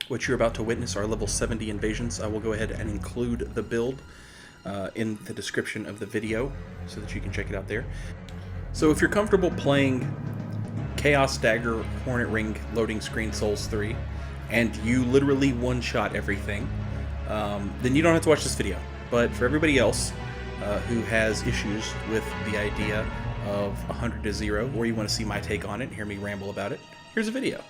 What you're about to witness are level 70 invasions. I will go ahead and include the build in the description of the video so that you can check it out there. So if you're comfortable playing Chaos Dagger, Hornet Ring, Loading Screen, Souls 3, and you literally one-shot everything, then you don't have to watch this video. But for everybody else who has issues with the idea of 100 to 0, or you want to see my take on it and hear me ramble about it, here's a video.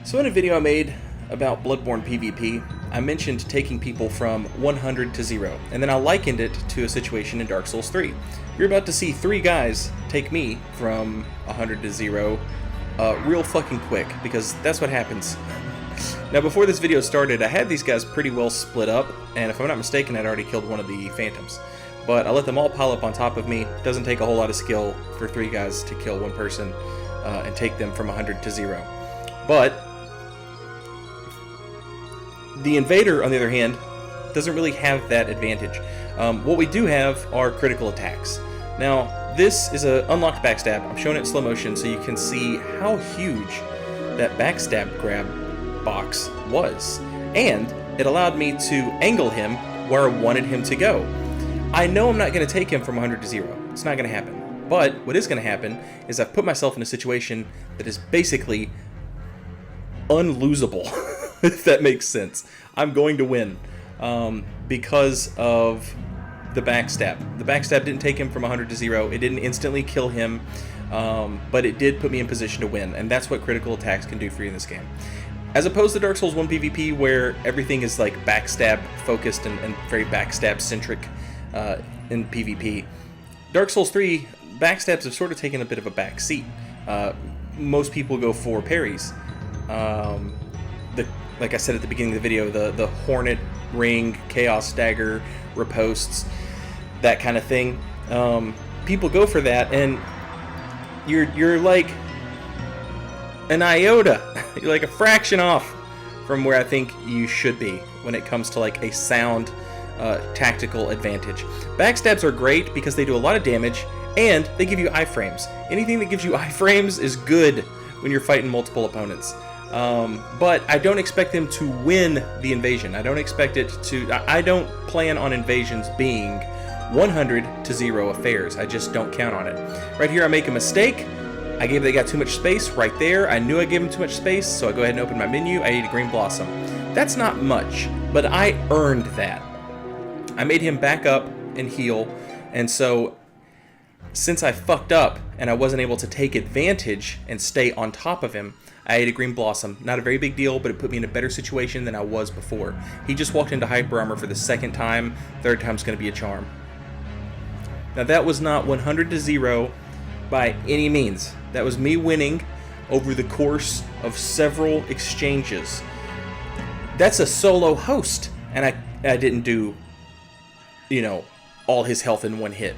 So in a video I made about Bloodborne PvP, I mentioned taking people from 100 to 0, and then I likened it to a situation in Dark Souls 3. You're about to see 3 guys take me from 100 to 0 real fucking quick, because that's what happens. Now before this video started, I had these guys pretty well split up, and if I'm not mistaken, I'd already killed one of the phantoms. But I let them all pile up on top of me. Doesn't take a whole lot of skill for 3 guys to kill one person and take them from 100 to 0. But the invader, on the other hand, doesn't really have that advantage. What we do have are critical attacks. Now, this is an unlocked backstab. I'm showing it in slow motion so you can see how huge that backstab grab box was. And it allowed me to angle him where I wanted him to go. I know I'm not going to take him from 100 to 0. It's not going to happen. But what is going to happen is I've put myself in a situation that is basically unlosable. If that makes sense. I'm going to win because of the backstab. The backstab didn't take him from 100 to 0. It didn't instantly kill him, but it did put me in position to win, and that's what critical attacks can do for you in this game. As opposed to Dark Souls 1 PvP, where everything is like backstab focused and very backstab centric in PvP, Dark Souls 3 backstabs have sort of taken a bit of a back seat. Most people go for parries. Like I said at the beginning of the video, the Hornet Ring, Chaos Dagger, riposts, that kind of thing. People go for that, and you're like an iota, you're like a fraction off from where I think you should be when it comes to like a sound tactical advantage. Backstabs are great because they do a lot of damage and they give you iframes. Anything that gives you iframes is good when you're fighting multiple opponents. But I don't expect them to win the invasion. I don't expect it to. I don't plan on invasions being 100 to 0 affairs. I just don't count on it. Right here I make a mistake. I gave that guy too much space right there. I knew I gave him too much space, so I go ahead and open my menu. I ate a green blossom. That's not much, but I earned that. I made him back up and heal, and so since I fucked up and I wasn't able to take advantage and stay on top of him, I ate a green blossom. Not a very big deal, but it put me in a better situation than I was before. He just walked into hyper armor for the 2nd time. 3rd time's going to be a charm. Now that was not 100 to 0 by any means. That was me winning over the course of several exchanges. That's a solo host, and I didn't do, all his health in one hit.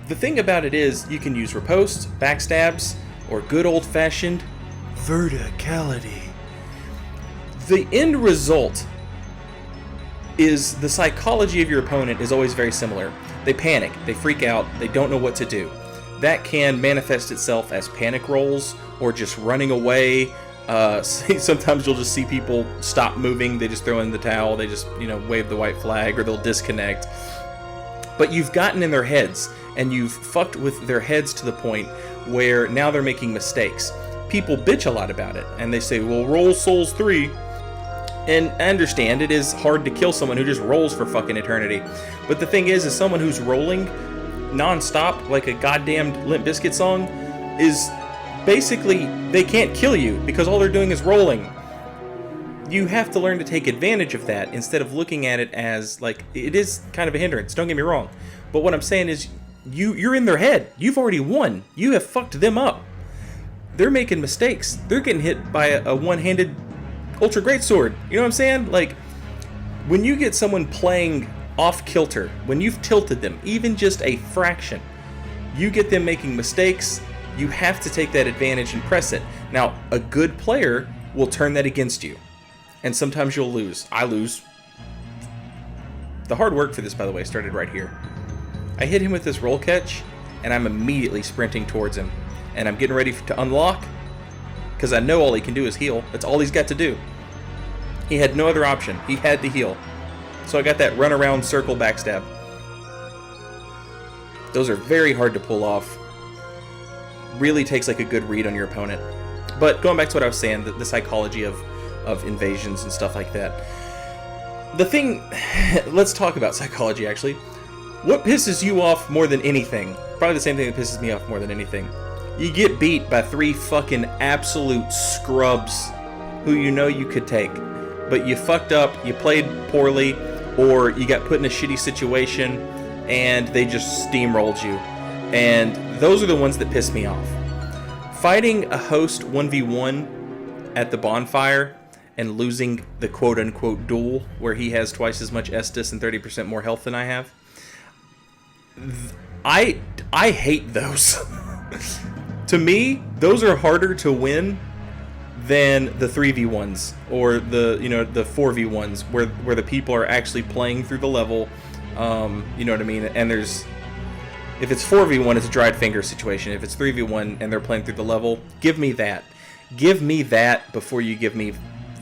The thing about it is, you can use riposts, backstabs, or good old-fashioned verticality. The end result is the psychology of your opponent is always very similar. They panic, they freak out, they don't know what to do. That can manifest itself as panic rolls or just running away. Sometimes you'll just see people stop moving, they just throw in the towel, they just wave the white flag, or they'll disconnect. But you've gotten in their heads, and you've fucked with their heads to the point where now they're making mistakes. People bitch a lot about it, and they say, well, roll Souls 3. And I understand it is hard to kill someone who just rolls for fucking eternity. But the thing is someone who's rolling non-stop like a goddamned Limp Bizkit song is basically, they can't kill you because all they're doing is rolling. You have to learn to take advantage of that instead of looking at it as like, it is kind of a hindrance, don't get me wrong. But what I'm saying is, you're in their head. You've already won. You have fucked them up. They're making mistakes. They're getting hit by a one-handed ultra greatsword. You know what I'm saying? Like, when you get someone playing off kilter, when you've tilted them, even just a fraction, you get them making mistakes, you have to take that advantage and press it. Now, a good player will turn that against you. And sometimes you'll lose. I lose. The hard work for this, by the way, started right here. I hit him with this roll catch, and I'm immediately sprinting towards him. And I'm getting ready to unlock, because I know all he can do is heal. That's all he's got to do. He had no other option. He had to heal. So I got that run around circle backstab. Those are very hard to pull off. Really takes like a good read on your opponent. But going back to what I was saying, the psychology of invasions and stuff like that. The thing, let's talk about psychology actually. What pisses you off more than anything? Probably the same thing that pisses me off more than anything. You get beat by 3 fucking absolute scrubs who you know you could take. But you fucked up, you played poorly, or you got put in a shitty situation and they just steamrolled you. And those are the ones that piss me off. Fighting a host 1v1 at the bonfire and losing the quote-unquote duel where he has twice as much Estus and 30% more health than I have. I hate those. To me, those are harder to win than the 3v1s or the 4v1s where the people are actually playing through the level. You know what I mean? And if it's 4v1, it's a dried finger situation. If it's 3v1 and they're playing through the level, give me that. Give me that before you give me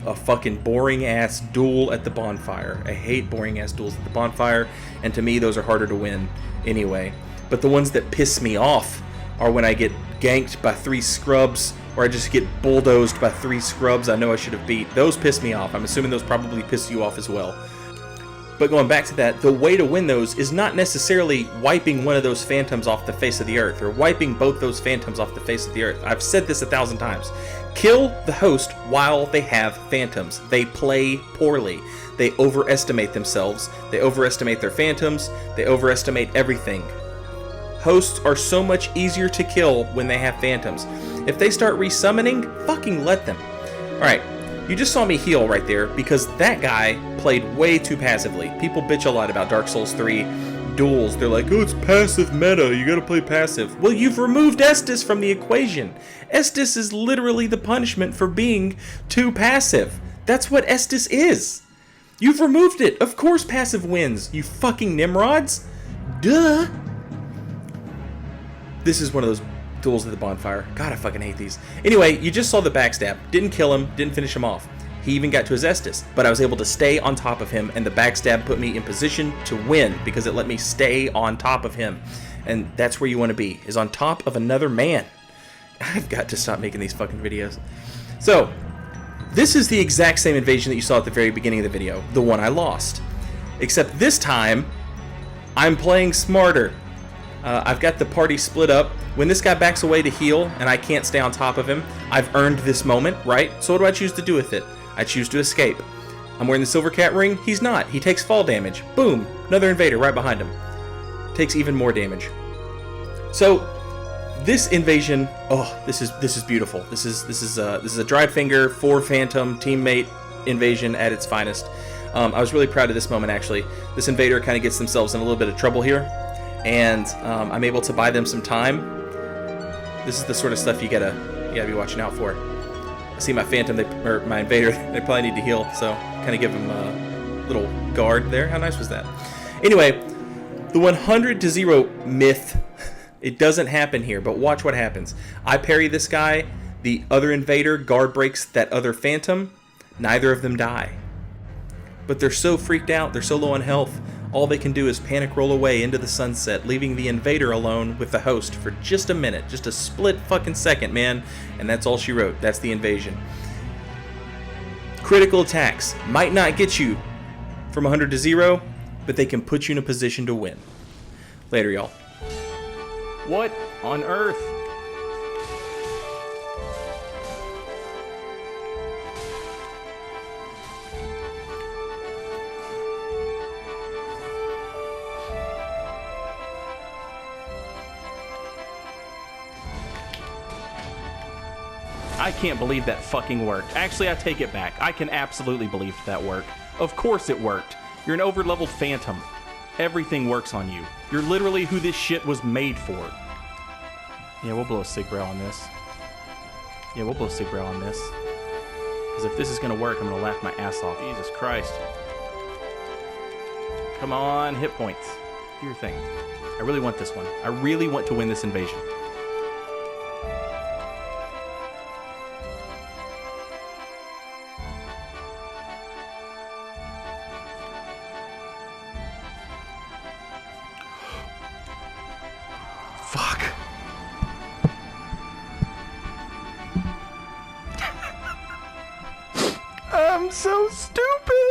a fucking boring ass duel at the bonfire. I hate boring ass duels at the bonfire, and to me those are harder to win anyway. But the ones that piss me off are when I get ganked by 3 scrubs, or I just get bulldozed by 3 scrubs I know I should have beat. Those piss me off. I'm assuming those probably piss you off as well. But going back to that, the way to win those is not necessarily wiping one of those phantoms off the face of the earth, or wiping both those phantoms off the face of the earth. I've said this 1,000 times. Kill the host while they have phantoms. They play poorly. They overestimate themselves. They overestimate their phantoms. They overestimate everything. Hosts are so much easier to kill when they have phantoms. If they start resummoning, fucking let them. Alright. You just saw me heal right there because that guy played way too passively. People bitch a lot about Dark Souls 3 duels. They're like, oh, it's passive meta. You gotta play passive. Well, you've removed Estus from the equation. Estus is literally the punishment for being too passive. That's what Estus is. You've removed it. Of course passive wins, you fucking Nimrods. Duh. This is one of those duels at the bonfire. God, I fucking hate these. Anyway, you just saw the backstab. Didn't kill him, didn't finish him off. He even got to his Estus, but I was able to stay on top of him, and the backstab put me in position to win because it let me stay on top of him. And that's where you want to be, is on top of another man. I've got to stop making these fucking videos. So, this is the exact same invasion that you saw at the very beginning of the video, the one I lost. Except this time, I'm playing smarter. I've got the party split up. When this guy backs away to heal and I can't stay on top of him, I've earned this moment, right? So what do I choose to do with it? I choose to escape. I'm wearing the silver cat ring. He's not. He takes fall damage. Boom. Another invader right behind him. Takes even more damage. So this invasion, oh, this is beautiful. This is a dried finger 4 phantom teammate invasion at its finest. I was really proud of this moment actually. This invader kind of gets themselves in a little bit of trouble here, and I'm able to buy them some time. This is the sort of stuff you gotta be watching out for. I see my phantom, or my invader, they probably need to heal, so kind of give them a little guard there. How nice was that? Anyway, the 100-0 myth, it doesn't happen here, but watch what happens. I parry this guy, the other invader guard breaks that other phantom, neither of them die. But they're so freaked out, they're so low on health, all they can do is panic roll away into the sunset, leaving the invader alone with the host for just a minute, just a split fucking second, man. And that's all she wrote. That's the invasion. Critical attacks might not get you from 100-0, but they can put you in a position to win. Later, y'all. What on earth? I can't believe that fucking worked. Actually, I take it back. I can absolutely believe that worked. Of course it worked. You're an over-leveled phantom. Everything works on you. You're literally who this shit was made for. Yeah, we'll blow a sig brow on this. Yeah, we'll blow a sig brow on this. Because if this is going to work, I'm going to laugh my ass off. Jesus Christ. Come on, hit points. Do your thing. I really want this one. I really want to win this invasion. Fuck. I'm so stupid.